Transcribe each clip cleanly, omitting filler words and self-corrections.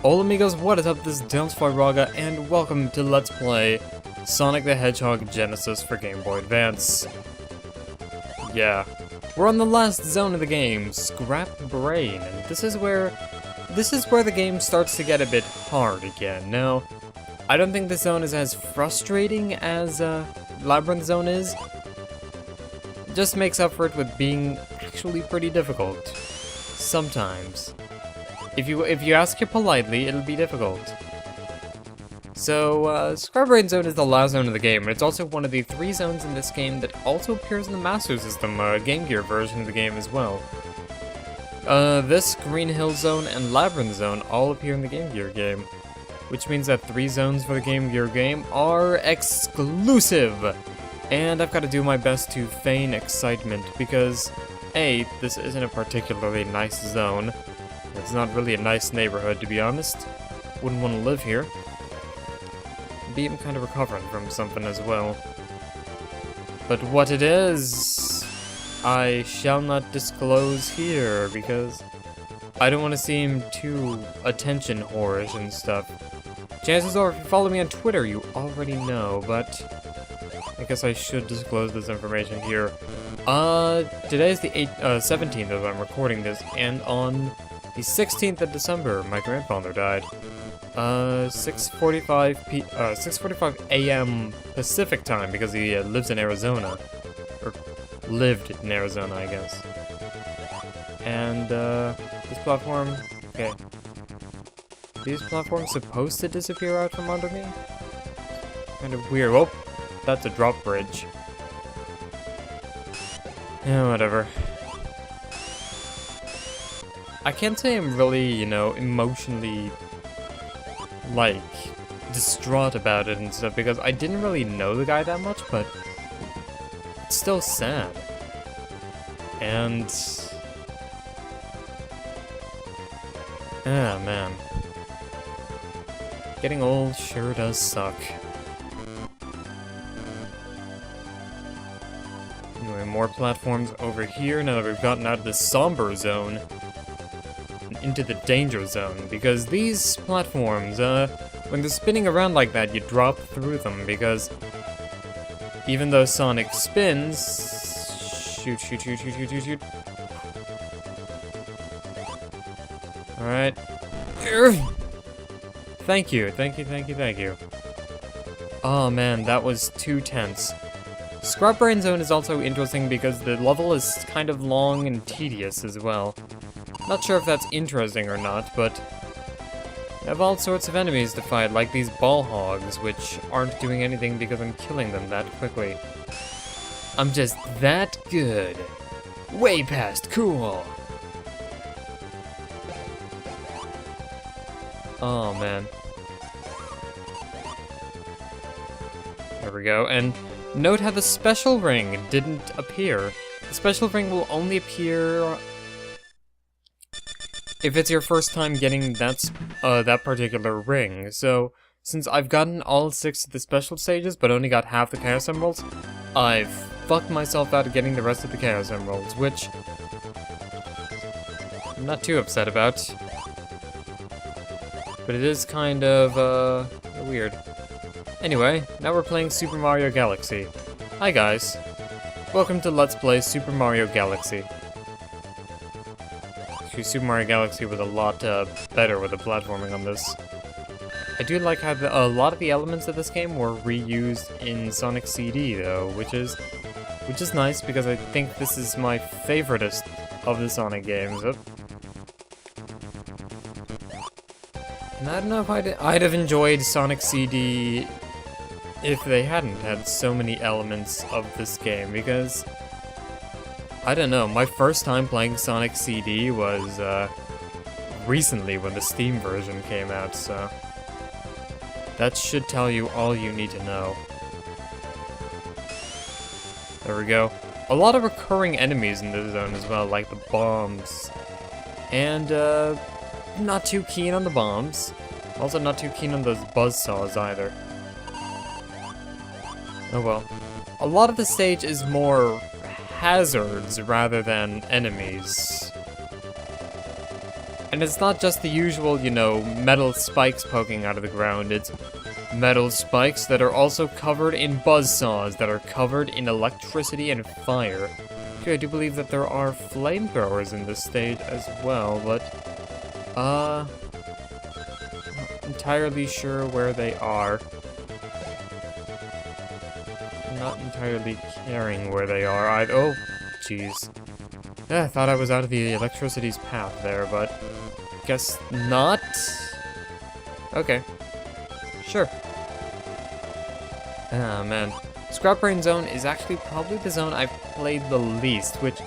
Hola amigos, what is up? This is Raga, and welcome to Let's Play Sonic the Hedgehog Genesis for Game Boy Advance. Yeah, we're on the last zone of the game, Scrap Brain, and this is where the game starts to get a bit hard again. Now, I don't think this zone is as frustrating as Labyrinth Zone is. It just makes up for it with being actually pretty difficult. Sometimes. If you ask it politely, it'll be difficult. So, Scrap Brain Zone is the last zone of the game, and it's also one of the 3 zones in this game that also appears in the Master System Game Gear version of the game as well. This, Green Hill Zone, and Labyrinth Zone all appear in the Game Gear game, which means that 3 zones for the Game Gear game are exclusive! And I've got to do my best to feign excitement, because A, this isn't a particularly nice zone. It's not really a nice neighborhood, to be honest. Wouldn't want to live here. B, I'm kind of recovering from something as well. But what it is, I shall not disclose here, because I don't want to seem too attention whorish and stuff. Chances are, if you follow me on Twitter, you already know, but I guess I should disclose this information here. Today is the 17th as I'm recording this, and on the 16th of December, my grandfather died. 6:45 a.m. Pacific time, because he lives in Arizona. Or lived in Arizona, I guess. And, this platform... Okay. Are these platforms supposed to disappear out from under me? Kind of weird. Oh, that's a drop bridge. Yeah, whatever. I can't say I'm really, emotionally, distraught about it and stuff, because I didn't really know the guy that much, but it's still sad. And... ah, man. Getting old sure does suck. Anyway, more platforms over here now that we've gotten out of the somber zone. Into the danger zone, because these platforms, when they're spinning around like that, you drop through them, because even though Sonic spins... Shoot. Alright. Thank you. Oh man, that was too tense. Scrap Brain Zone is also interesting because the level is kind of long and tedious as well. Not sure if that's interesting or not, but I have all sorts of enemies to fight, like these ball hogs, which aren't doing anything because I'm killing them that quickly. I'm just that good. Way past cool. Oh, man. There we go, and note how the special ring didn't appear. The special ring will only appear if it's your first time getting that particular ring. So, since I've gotten all 6 of the special stages, but only got half the Chaos Emeralds, I've fucked myself out of getting the rest of the Chaos Emeralds, which I'm not too upset about. But it is kind of, weird. Anyway, now we're playing Super Mario Galaxy. Hi guys. Welcome to Let's Play Super Mario Galaxy. Super Mario Galaxy was a lot better with the platforming on this. I do like how a lot of the elements of this game were reused in Sonic CD though, which is nice because I think this is my favoritist of the Sonic games. And I don't know if I'd have enjoyed Sonic CD if they hadn't had so many elements of this game, because I don't know, my first time playing Sonic CD was, recently when the Steam version came out, so that should tell you all you need to know. There we go. A lot of recurring enemies in this zone as well, like the bombs. And, not too keen on the bombs. Also not too keen on those buzzsaws either. Oh well. A lot of the stage is more hazards rather than enemies. And it's not just the usual, you know, metal spikes poking out of the ground. It's metal spikes that are also covered in buzzsaws, that are covered in electricity and fire. Okay, I do believe that there are flamethrowers in this stage as well, but, not entirely sure where they are. Not entirely caring where they are. Oh, jeez. I thought I was out of the electricity's path there, but guess not. Okay. Sure. Ah, man. Scrap Brain Zone is actually probably the zone I've played the least, which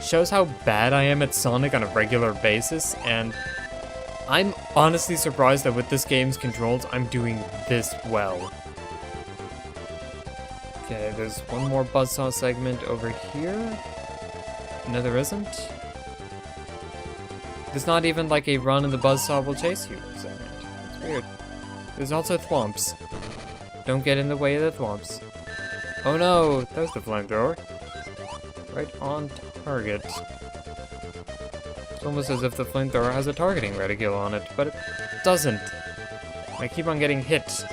shows how bad I am at Sonic on a regular basis, and I'm honestly surprised that with this game's controls, I'm doing this well. Okay, there's one more buzzsaw segment over here. No, there isn't. There's not even like a run and the buzzsaw will chase you segment. It's weird. There's also thwomps. Don't get in the way of the thwomps. Oh no, there's the flamethrower. Right on target. It's almost as if the flamethrower has a targeting reticle on it, but it doesn't. I keep on getting hit.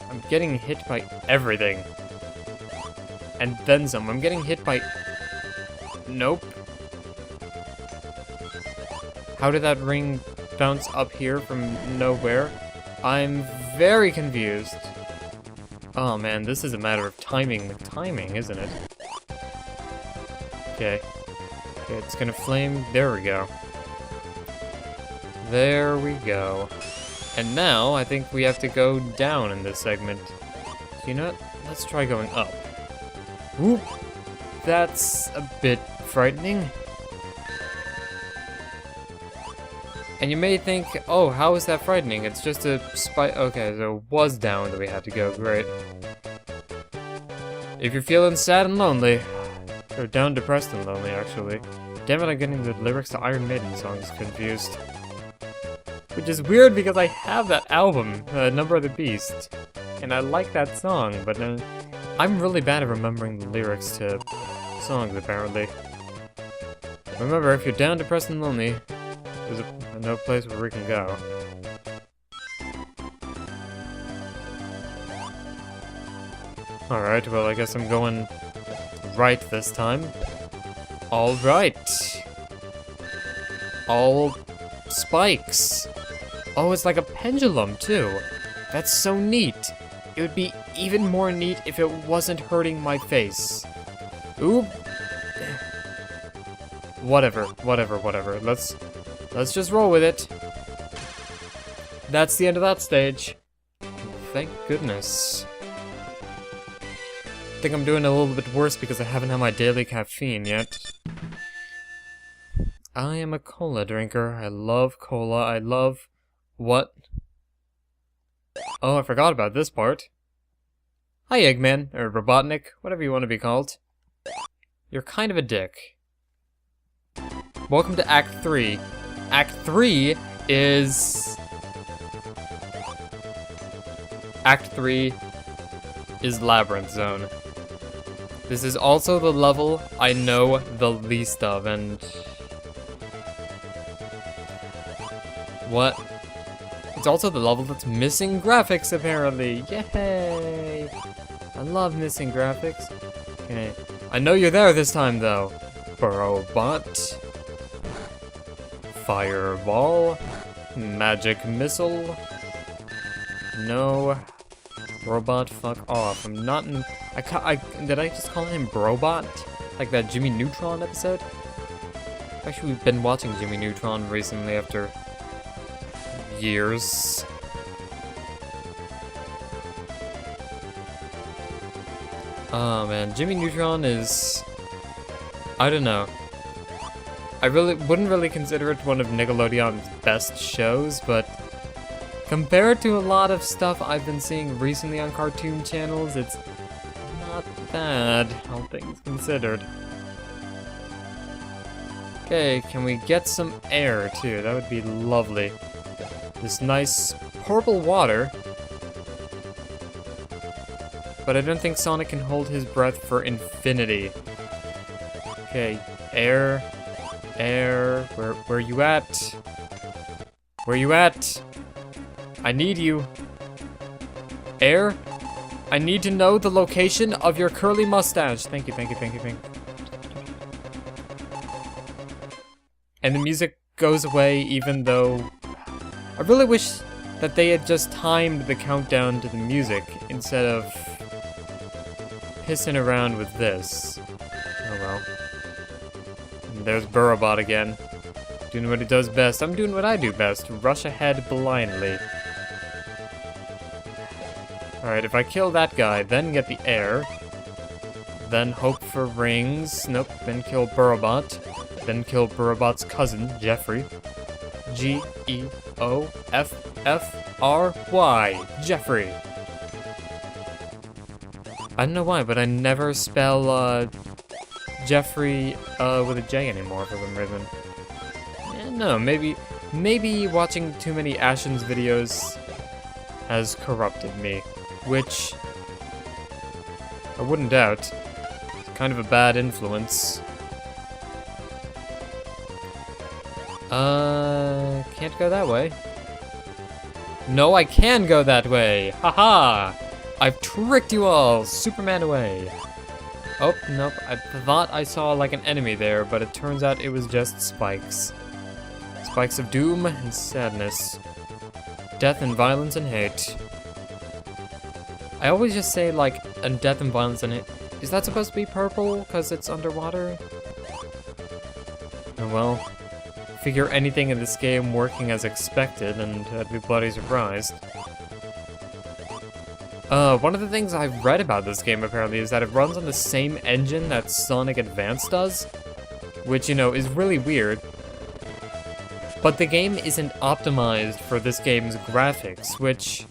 I'm getting hit by everything. And then some. I'm getting hit by... Nope. How did that ring bounce up here from nowhere? I'm very confused. Oh man, this is a matter of timing. Timing, isn't it? Okay. Okay, it's gonna flame. There we go. There we go. And now, I think we have to go down in this segment. You know what? Let's try going up. Whoop! That's a bit frightening. And you may think, oh, how is that frightening? It's just a spike. Okay, so it was down that we had to go. Great. If you're feeling sad and lonely, or down, depressed and lonely, actually. Damn it, I'm getting the lyrics to Iron Maiden songs confused. Which is weird because I have that album, Number of the Beast, and I like that song, but I'm really bad at remembering the lyrics to songs, apparently. Remember, if you're down, depressed, and lonely, there's no place where we can go. Alright, well, I guess I'm going right this time. Alright. All spikes. Oh, it's like a pendulum, too. That's so neat. It would be even more neat if it wasn't hurting my face. Oop. Whatever. Let's just roll with it. That's the end of that stage. Thank goodness. I think I'm doing a little bit worse because I haven't had my daily caffeine yet. I am a cola drinker. I love cola. I love... What? Oh, I forgot about this part. Hi, Eggman, or Robotnik, whatever you want to be called. You're kind of a dick. Welcome to Act 3. Act 3 is... Act 3 is Labyrinth Zone. This is also the level I know the least of, and... What? It's also the level that's missing graphics, apparently. Yay! I love missing graphics. Okay. I know you're there this time, though. Robot. Fireball. Magic missile. No. Robot, fuck off. I'm not in... did I just call him Brobot? Like that Jimmy Neutron episode? Actually, we've been watching Jimmy Neutron recently after... years. Oh man, Jimmy Neutron is... I don't know. I wouldn't really consider it one of Nickelodeon's best shows, but compared to a lot of stuff I've been seeing recently on cartoon channels, it's not bad, all things considered. Okay, can we get some air too? That would be lovely. This nice purple water. But I don't think Sonic can hold his breath for infinity. Okay, air, where you at? Where you at? I need you. Air? I need to know the location of your curly mustache. Thank you, thank you, thank you, thank you. And the music goes away even though... I really wish that they had just timed the countdown to the music instead of pissing around with this. Oh well. And there's Burrobot again. Doing what he does best. I'm doing what I do best. Rush ahead blindly. Alright, if I kill that guy, then get the air. Then hope for rings. Nope. Then kill Burrobot. Then kill Burrobot's cousin, Jeffrey. Geoffry. Jeffrey. I don't know why, but I never spell, Jeffrey, with a J anymore for some reason. No, maybe watching too many Ashen's videos has corrupted me, which I wouldn't doubt. It's kind of a bad influence. Can't go that way. No, I can go that way! Haha! I've tricked you all! Superman away! Oh, nope, I thought I saw like an enemy there, but it turns out it was just spikes. Spikes of doom and sadness. Death and violence and hate. I always just say like, and death and violence and hate. Is that supposed to be purple because it's underwater? Oh well. Figure anything in this game working as expected, and I'd be bloody surprised. One of the things I've read about this game apparently is that it runs on the same engine that Sonic Advance does, which, you know, is really weird. But the game isn't optimized for this game's graphics, which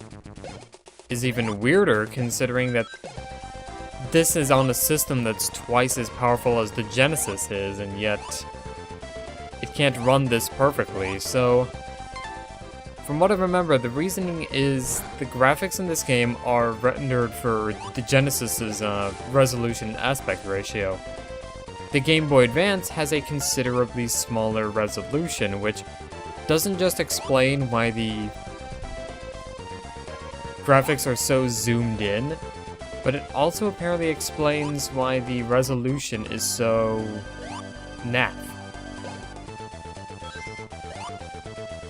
is even weirder considering that this is on a system that's twice as powerful as the Genesis is, and yet it can't run this perfectly, so from what I remember, the reasoning is the graphics in this game are rendered for the Genesis's resolution aspect ratio. The Game Boy Advance has a considerably smaller resolution, which doesn't just explain why the graphics are so zoomed in, but it also apparently explains why the resolution is so naff.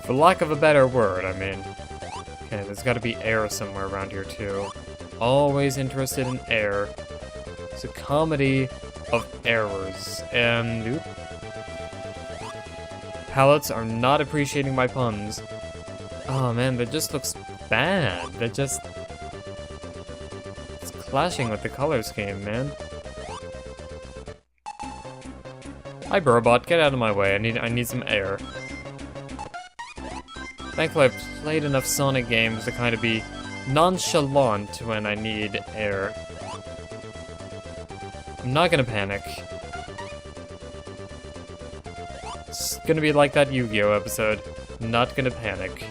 For lack of a better word, I mean. Okay, there's gotta be air somewhere around here too. Always interested in air. It's a comedy of errors. And, oop. Palettes are not appreciating my puns. Oh man, that just looks bad. That just... It's clashing with the color scheme, man. Hi, Burrobot, get out of my way. I need some air. Thankfully, I've played enough Sonic games to kind of be nonchalant when I need air. I'm not gonna panic. It's gonna be like that Yu-Gi-Oh episode. Not gonna panic.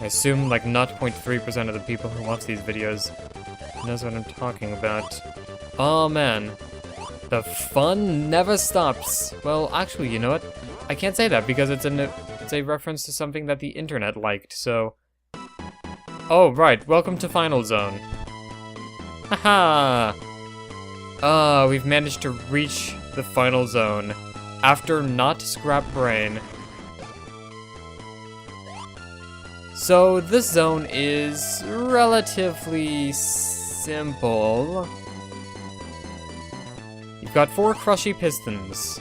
I assume like 0.3% of the people who watch these videos knows what I'm talking about. Oh man. The fun never stops. Well, actually, you know what? I can't say that because it's a reference to something that the internet liked, so... Oh, right. Welcome to Final Zone. Haha! We've managed to reach the Final Zone after not Scrap Brain. So, this zone is relatively simple. You've got 4 crushy pistons.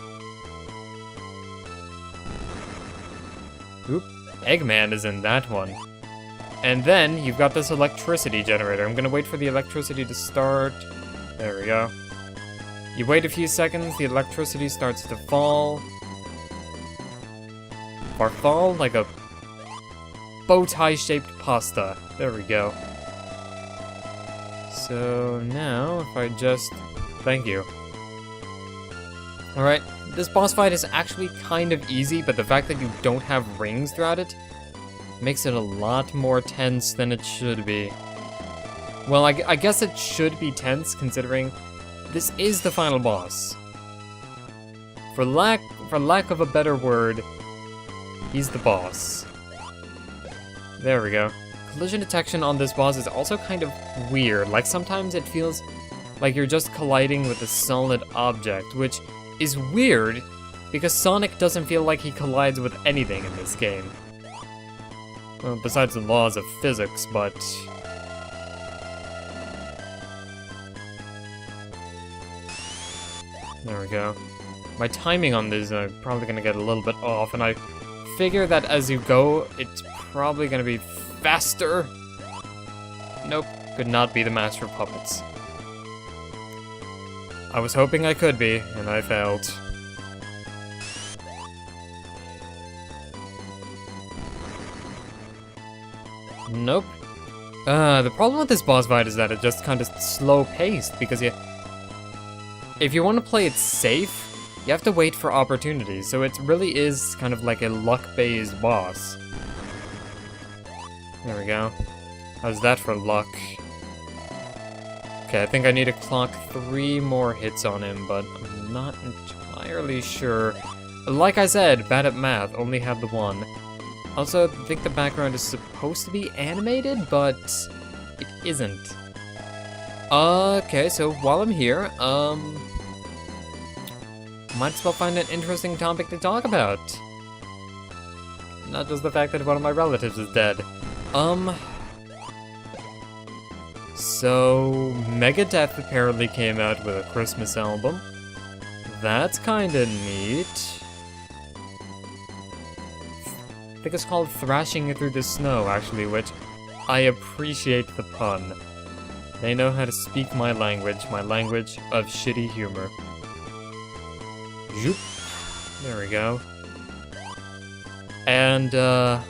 Oop, Eggman is in that one. And then you've got this electricity generator. I'm gonna wait for the electricity to start. There we go. You wait a few seconds, the electricity starts to fall. Or fall like a bow tie shaped pasta. There we go. So now, if I just... Thank you. Alright, this boss fight is actually kind of easy, but the fact that you don't have rings throughout it makes it a lot more tense than it should be. Well, I guess it should be tense, considering this is the final boss. for lack of a better word, he's the boss. There we go. Collision detection on this boss is also kind of weird. Like, sometimes it feels like you're just colliding with a solid object, which is weird because Sonic doesn't feel like he collides with anything in this game. Well, besides the laws of physics, but... There we go. My timing on this is probably gonna get a little bit off, and I figure that as you go, it's probably gonna be faster. Nope, could not be the master of puppets. I was hoping I could be, and I failed. Nope. The problem with this boss fight is that it's just kind of slow-paced, because if you want to play it safe, you have to wait for opportunities, so it really is kind of like a luck-based boss. There we go. How's that for luck? Okay, I think I need to clock 3 more hits on him, but I'm not entirely sure. Like I said, bad at math, only had the 1. Also, I think the background is supposed to be animated, but it isn't. Okay, so while I'm here, might as well find an interesting topic to talk about. Not just the fact that one of my relatives is dead. So, Megadeth apparently came out with a Christmas album. That's kinda neat. I think it's called Thrashing Through the Snow, actually, which I appreciate the pun. They know how to speak my language of shitty humor. Zoop. There we go. And, got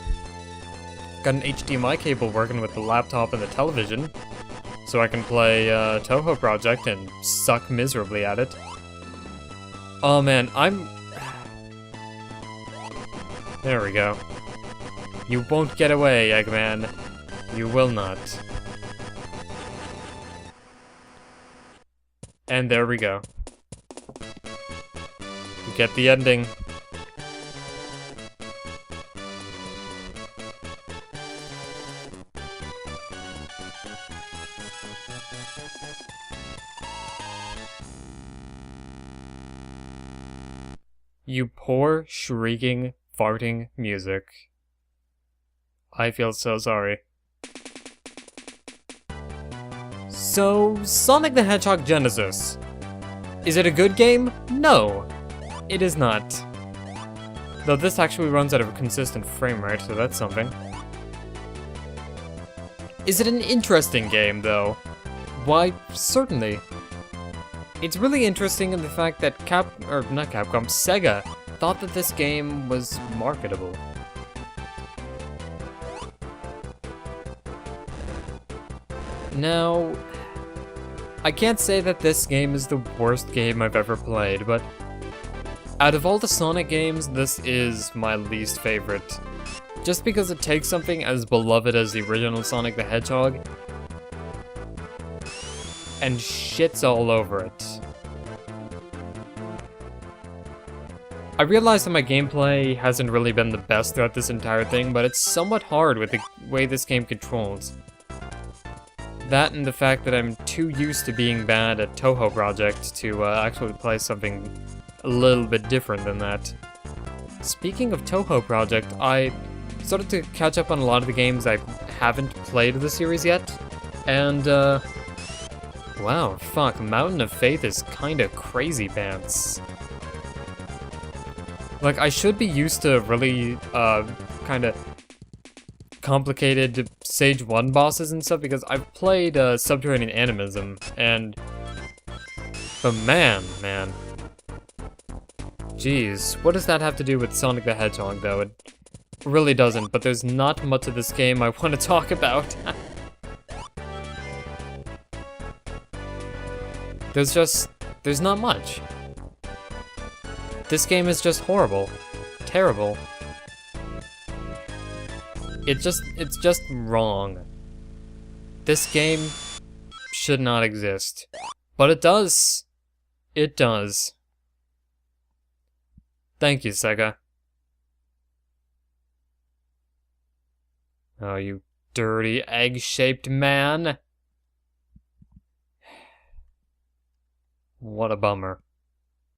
an HDMI cable working with the laptop and the television, so I can play Touhou Project and suck miserably at it. Oh man, There we go. You won't get away, Eggman. You will not. And there we go. You get the ending. You poor, shrieking, farting music. I feel so sorry. So, Sonic the Hedgehog Genesis. Is it a good game? No, it is not. Though this actually runs at a consistent frame rate, so that's something. Is it an interesting game, though? Why, certainly. It's really interesting in the fact that Sega thought that this game was marketable. Now, I can't say that this game is the worst game I've ever played, but out of all the Sonic games, this is my least favorite. Just because it takes something as beloved as the original Sonic the Hedgehog and shits all over it. I realize that my gameplay hasn't really been the best throughout this entire thing, but it's somewhat hard with the way this game controls. That and the fact that I'm too used to being bad at Touhou Project to actually play something a little bit different than that. Speaking of Touhou Project, I started to catch up on a lot of the games I haven't played of the series yet, and wow, fuck, Mountain of Faith is kinda crazy pants. Like, I should be used to really, kinda complicated Stage 1 bosses and stuff, because I've played, Subterranean Animism, and... But man. Jeez, what does that have to do with Sonic the Hedgehog, though? It really doesn't, but there's not much of this game I want to talk about. There's not much. This game is just horrible. Terrible. It's just wrong. This game should not exist. But it does. It does. Thank you, Sega. Oh, you dirty egg-shaped man. What a bummer.